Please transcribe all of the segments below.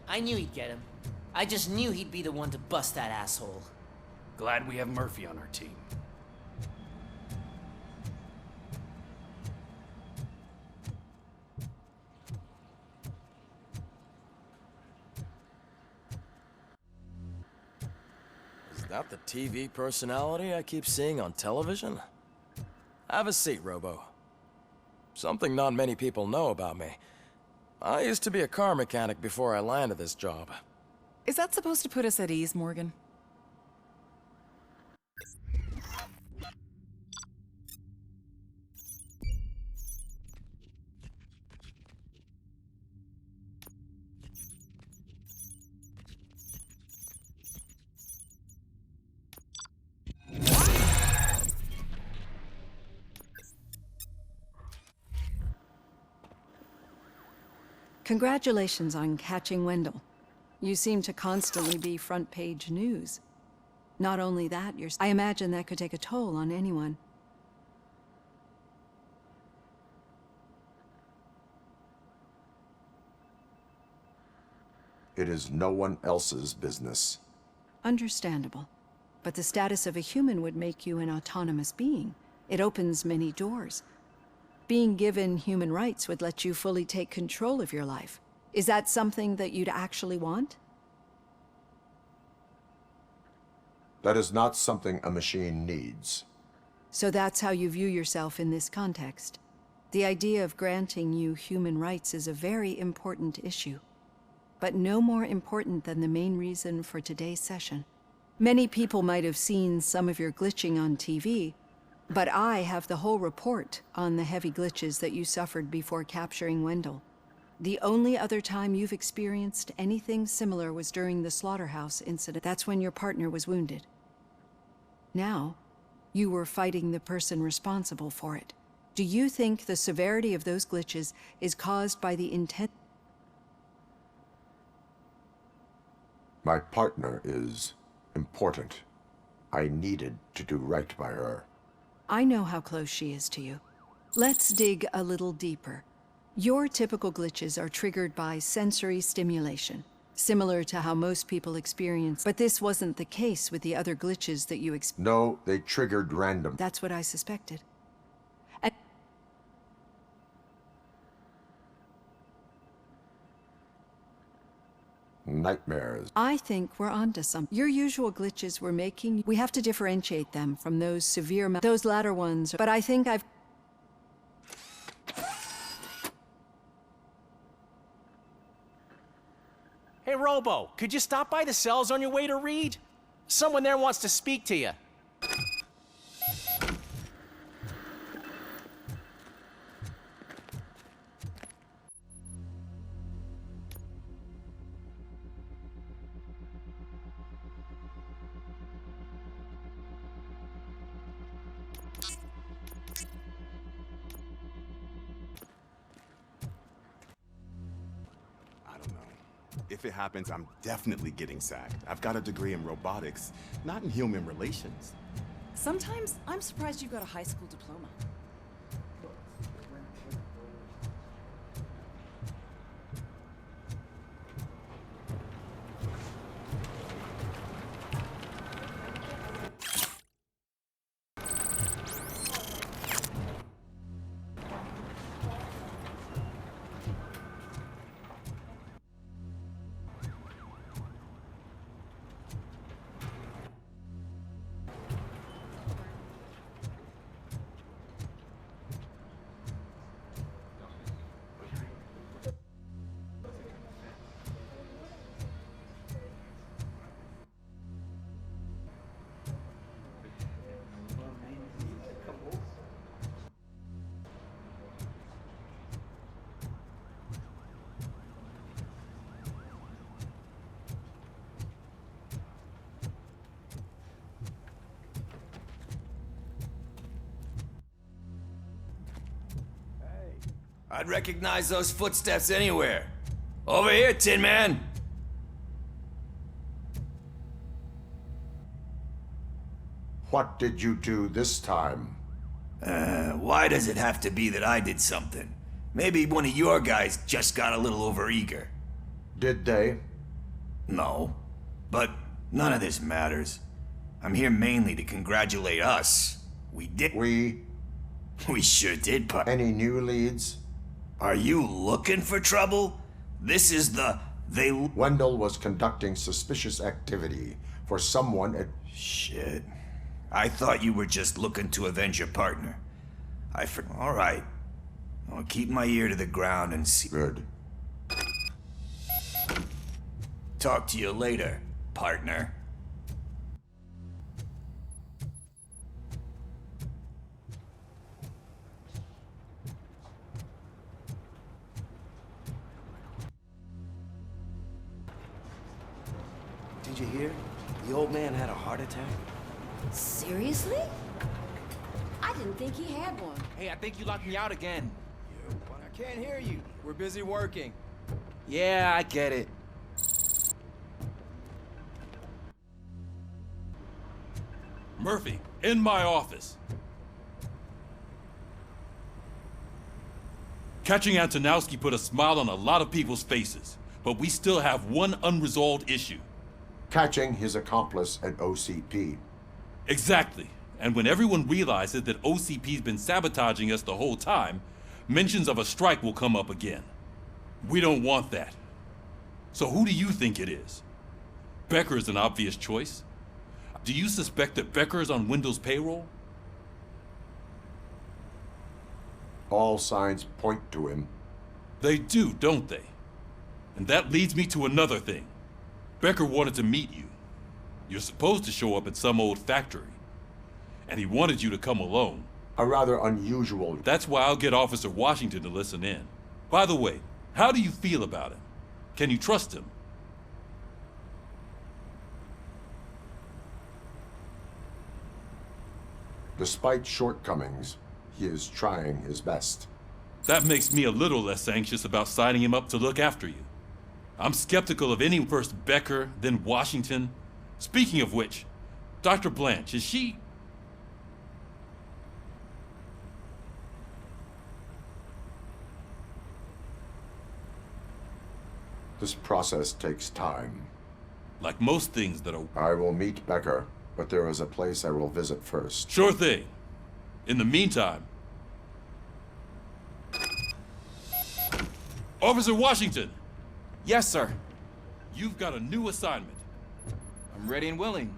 I knew he'd get him. I just knew he'd be the one to bust that asshole. Glad we have Murphy on our team. Is that the TV personality I keep seeing on television? Have a seat, Robo. Something not many people know about me. I used to be a car mechanic before I landed this job. Is that supposed to put us at ease, Morgan? Congratulations on catching Wendell. You seem to constantly be front-page news. Not only that, I imagine that could take a toll on anyone. It is no one else's business. Understandable. But the status of a human would make you an autonomous being. It opens many doors. Being given human rights would let you fully take control of your life. Is that something that you'd actually want? That is not something a machine needs. So that's how you view yourself in this context. The idea of granting you human rights is a very important issue, but no more important than the main reason for today's session. Many people might have seen some of your glitching on TV, but I have the whole report on the heavy glitches that you suffered before capturing Wendell. The only other time you've experienced anything similar was during the slaughterhouse incident. That's when your partner was wounded. Now, you were fighting the person responsible for it. Do you think the severity of those glitches is caused by the intent? My partner is important. I needed to do right by her. I know how close she is to you. Let's dig a little deeper. Your typical glitches are triggered by sensory stimulation, similar to how most people experience, but this wasn't the case with the other glitches that you experienced. No, they triggered random. That's what I suspected. Nightmares. I think we're onto something. Your usual glitches were making... We have to differentiate them from those severe... Those latter ones, but I think I've... Hey, Robo, could you stop by the cells on your way to Reed? Someone there wants to speak to you. If it happens, I'm definitely getting sacked. I've got a degree in robotics, not in human relations. Sometimes I'm surprised you got a high school diploma. I'd recognize those footsteps anywhere. Over here, Tin Man! What did you do this time? Why does it have to be that I did something? Maybe one of your guys just got a little overeager. Did they? No. But none of this matters. I'm here mainly to congratulate us. We did. We? We sure did, but. Any new leads? Are you looking for trouble? This is the. Wendell was conducting suspicious activity for someone at... Shit. I thought you were just looking to avenge your partner. All right. I'll keep my ear to the ground and see. Good. Talk to you later, partner. Did you hear? The old man had a heart attack. Seriously? I didn't think he had one. Hey, I think you locked me out again. I can't hear you. We're busy working. Yeah, I get it. Murphy, in my office. Catching Antonowski put a smile on a lot of people's faces, but we still have one unresolved issue. Catching his accomplice at OCP. Exactly. And when everyone realizes that OCP's been sabotaging us the whole time, mentions of a strike will come up again. We don't want that. So who do you think it is? Becker is an obvious choice. Do you suspect that Becker is on Wendell's payroll? All signs point to him. They do, don't they? And that leads me to another thing. Becker wanted to meet you. You're supposed to show up at some old factory. And he wanted you to come alone. A rather unusual... That's why I'll get Officer Washington to listen in. By the way, how do you feel about him? Can you trust him? Despite shortcomings, he is trying his best. That makes me a little less anxious about signing him up to look after you. I'm skeptical of any first Becker, then Washington. Speaking of which, Dr. Blanche, is she... This process takes time. Like most things that are... I will meet Becker, but there is a place I will visit first. Sure thing. In the meantime... Officer Washington! Yes, sir. You've got a new assignment. I'm ready and willing.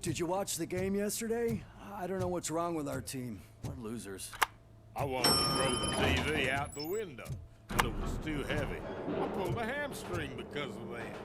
Did you watch the game yesterday? I don't know what's wrong with our team. We're losers. I wanted to throw the TV out the window, but it was too heavy. I pulled a hamstring because of that.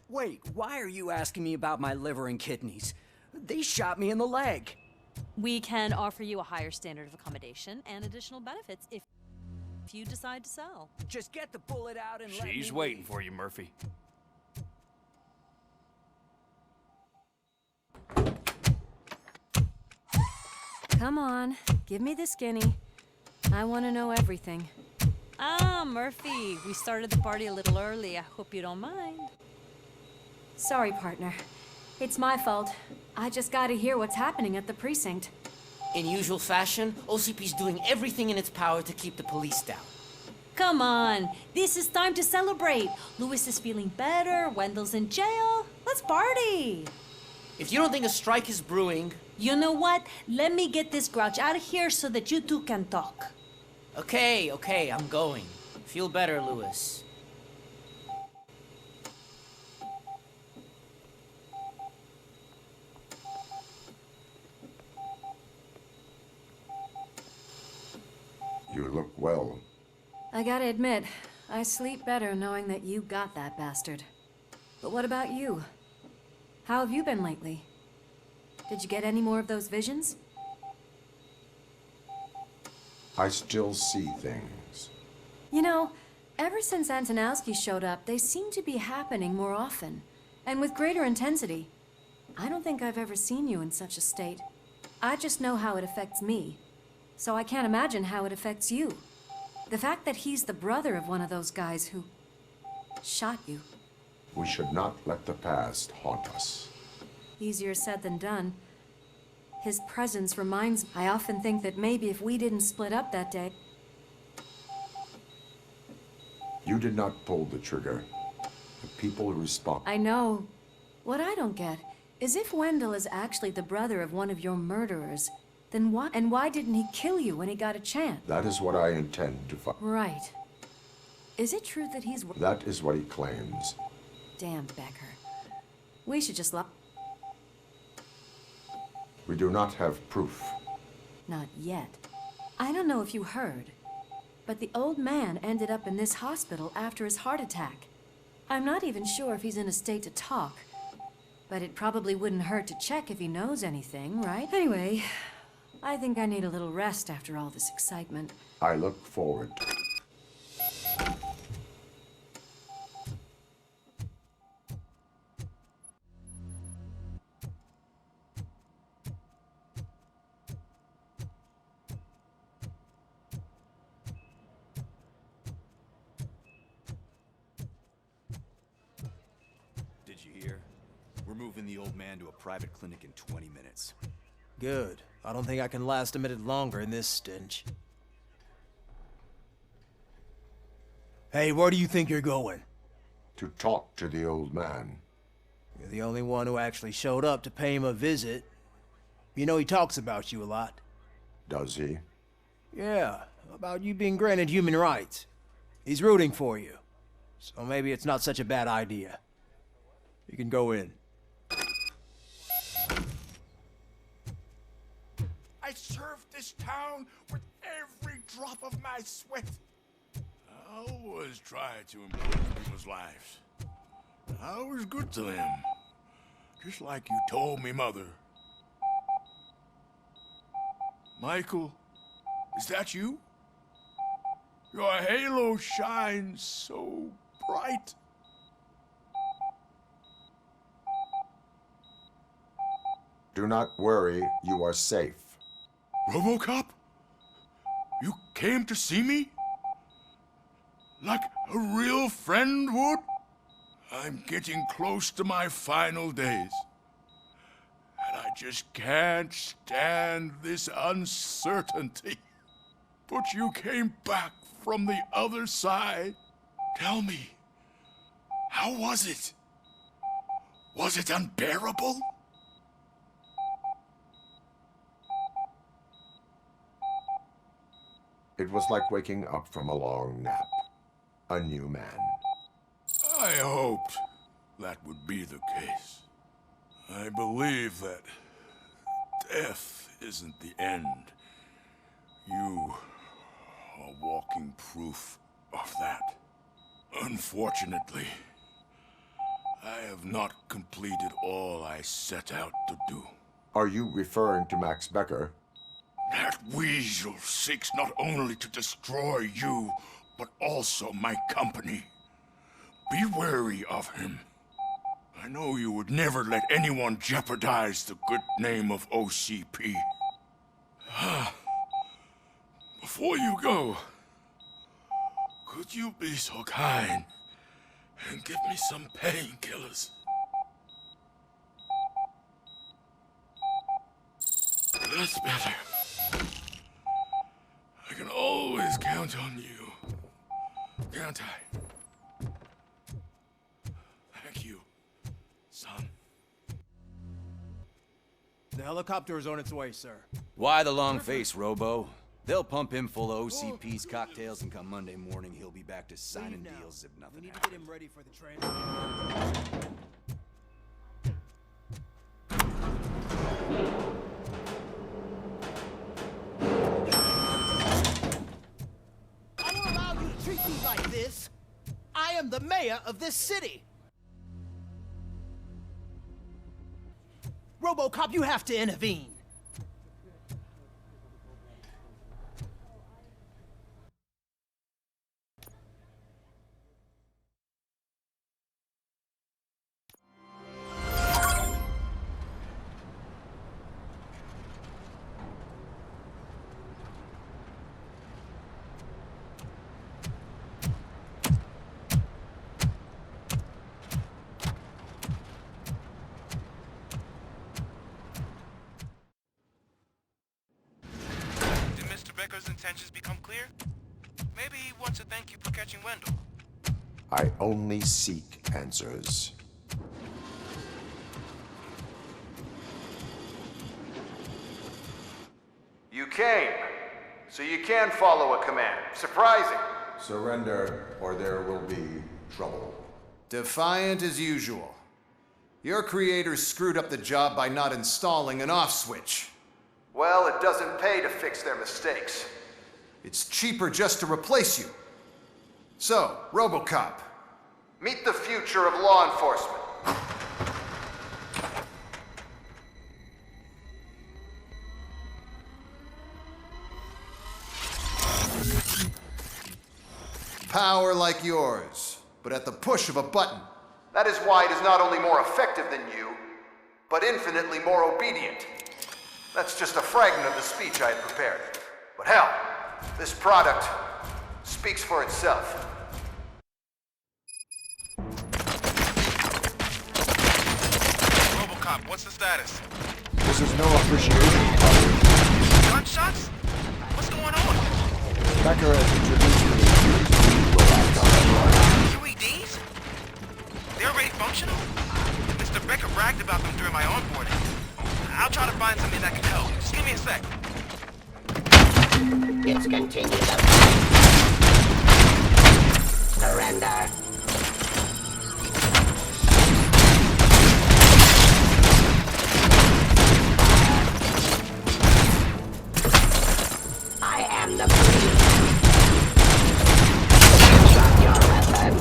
Wait, why are you asking me about my liver and kidneys? They shot me in the leg. We can offer you a higher standard of accommodation and additional benefits if you decide to sell. Just get the bullet out and let me She's waiting for you, Murphy. Come on, give me the skinny. I want to know everything. Ah, Murphy, we started the party a little early. I hope you don't mind. Sorry, partner. It's my fault. I just gotta hear what's happening at the precinct. In usual fashion, OCP's doing everything in its power to keep the police down. Come on, this is time to celebrate. Louis is feeling better, Wendell's in jail. Let's party. If you don't think a strike is brewing... You know what? Let me get this grouch out of here so that you two can talk. Okay, I'm going. Feel better, Louis. You look well. I gotta admit, I sleep better knowing that you got that bastard. But what about you? How have you been lately? Did you get any more of those visions? I still see things. You know, ever since Antonowski showed up, they seem to be happening more often, and with greater intensity. I don't think I've ever seen you in such a state. I just know how it affects me, so I can't imagine how it affects you. The fact that he's the brother of one of those guys who shot you. We should not let the past haunt us. Easier said than done. His presence reminds me. I often think that maybe if we didn't split up that day... You did not pull the trigger. The people respond. I know. What I don't get is if Wendell is actually the brother of one of your murderers, then why... And why didn't he kill you when he got a chance? That is what I intend to find. Right. Is it true that he's... That is what he claims. Damn, Becker. We should just lock... We do not have proof. Not yet. I don't know if you heard, but the old man ended up in this hospital after his heart attack. I'm not even sure if he's in a state to talk, but it probably wouldn't hurt to check if he knows anything, right? Anyway, I think I need a little rest after all this excitement. I look forward to it. Did you hear? We're moving the old man to a private clinic in 20 minutes. Good. I don't think I can last a minute longer in this stench. Hey, where do you think you're going? To talk to the old man. You're the only one who actually showed up to pay him a visit. You know he talks about you a lot. Does he? Yeah, about you being granted human rights. He's rooting for you. So maybe it's not such a bad idea. You can go in. I served this town with every drop of my sweat. I always tried to improve people's lives. I was good to them. Just like you told me, Mother. Michael, is that you? Your halo shines so bright. Do not worry, you are safe. RoboCop? You came to see me? Like a real friend would? I'm getting close to my final days. And I just can't stand this uncertainty. But you came back from the other side. Tell me, how was it? Was it unbearable? It was like waking up from a long nap. A new man. I hoped that would be the case. I believe that death isn't the end. You are walking proof of that. Unfortunately, I have not completed all I set out to do. Are you referring to Max Becker? That weasel seeks not only to destroy you, but also my company. Be wary of him. I know you would never let anyone jeopardize the good name of OCP. Before you go, could you be so kind and give me some painkillers? That's better. I can always count on you. Can't I? Thank you, son. The helicopter is on its way, sir. Why the long face, Robo? They'll pump him full of OCP's cocktails, and come Monday morning, he'll be back to signing deals as if nothing We need to happened. get him ready for the transfer. I don't allow you to treat me like this. I am the mayor of this city. RoboCop, you have to intervene. Becker's intentions become clear? Maybe he wants to thank you for catching Wendell. I only seek answers. You came, so you can follow a command. Surprising. Surrender, or there will be trouble. Defiant as usual. Your creators screwed up the job by not installing an off switch. Well, it doesn't pay to fix their mistakes. It's cheaper just to replace you. So, RoboCop, meet the future of law enforcement. Power like yours, but at the push of a button. That is why it is not only more effective than you, but infinitely more obedient. That's just a fragment of the speech I had prepared. But hell, this product speaks for itself. RoboCop, what's the status? This is no appreciation party. Gunshots? What's going on? Becker has introduced me to UEDs? They're already functional? Mr. Becker bragged about them during my onboarding. I'll try to find something that can help. Just give me a sec. Discontinue the fight. Surrender. I am the police. Drop your weapon.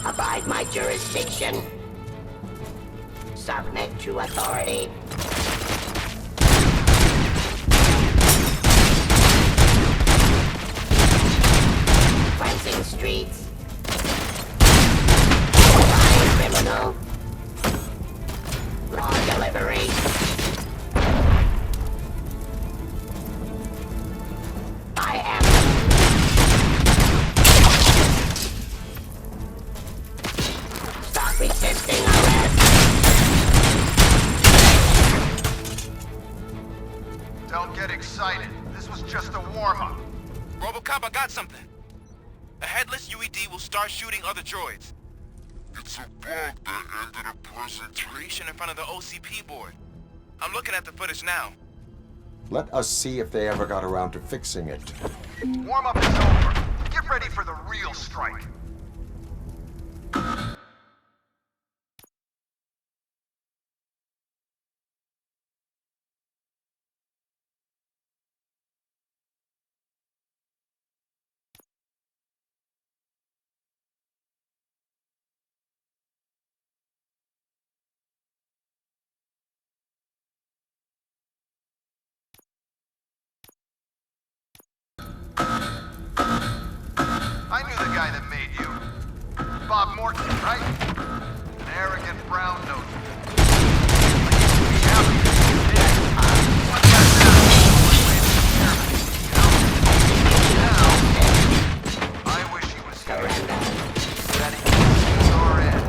Abide my jurisdiction. Submit to authority. Cleansing streets. Crime criminal. Law delivery. I am Stop resisting arrest. Don't get excited. This was just a warm-up. RoboCop, I got something. A headless UED will start shooting other droids. It's a bug that ended a presentation in front of the OCP board. I'm looking at the footage now. Let us see if they ever got around to fixing it. Warm-up is over. Get ready for the real strike. I knew the guy that made you. Bob Morton, right? An arrogant brown note. I wish he was here. That he could your end.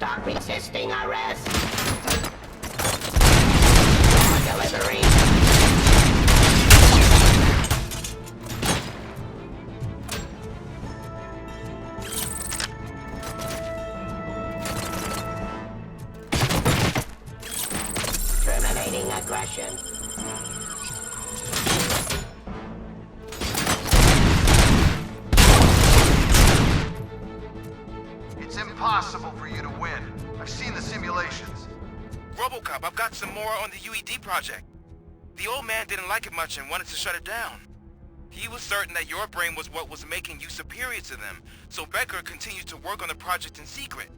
Stop resisting arrest. Raw delivery. Terminating aggression. It's impossible for you to win. I've seen the simulations. RoboCop, I've got some more on the UED project. The old man didn't like it much and wanted to shut it down. He was certain that your brain was what was making you superior to them, so Becker continued to work on the project in secret.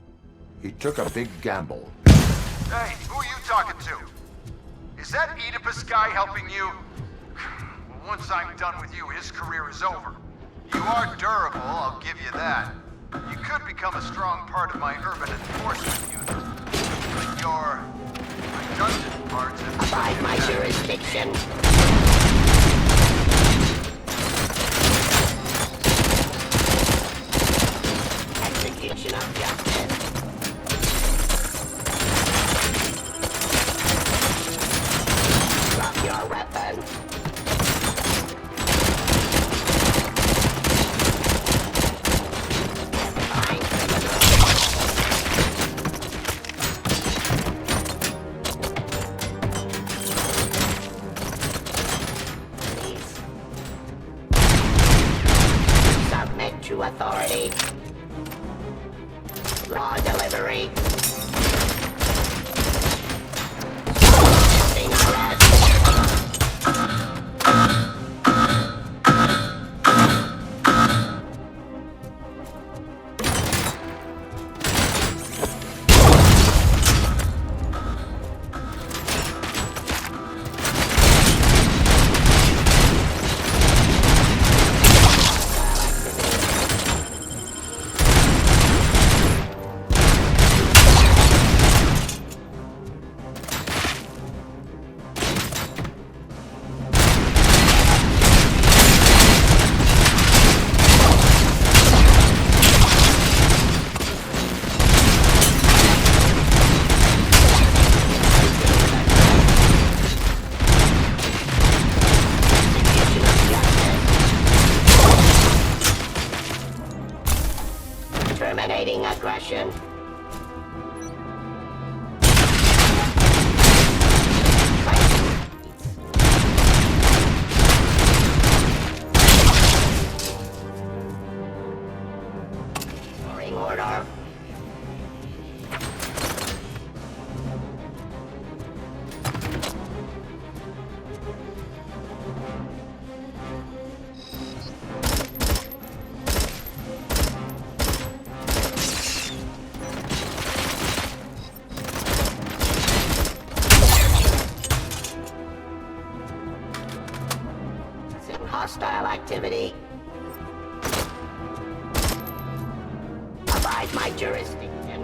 He took a big gamble. Hey, who are you talking to? Is that Oedipus guy helping you? Well, once I'm done with you, his career is over. You are durable, I'll give you that. You could become a strong part of my urban enforcement unit. But your redundant parts have... Abide my jurisdiction. Execution of justice. Drop your weapon. Submit to authority. Raw delivery. Resisting arrest. Terminating aggression. Restoring order. Hostile activity. Abide my jurisdiction.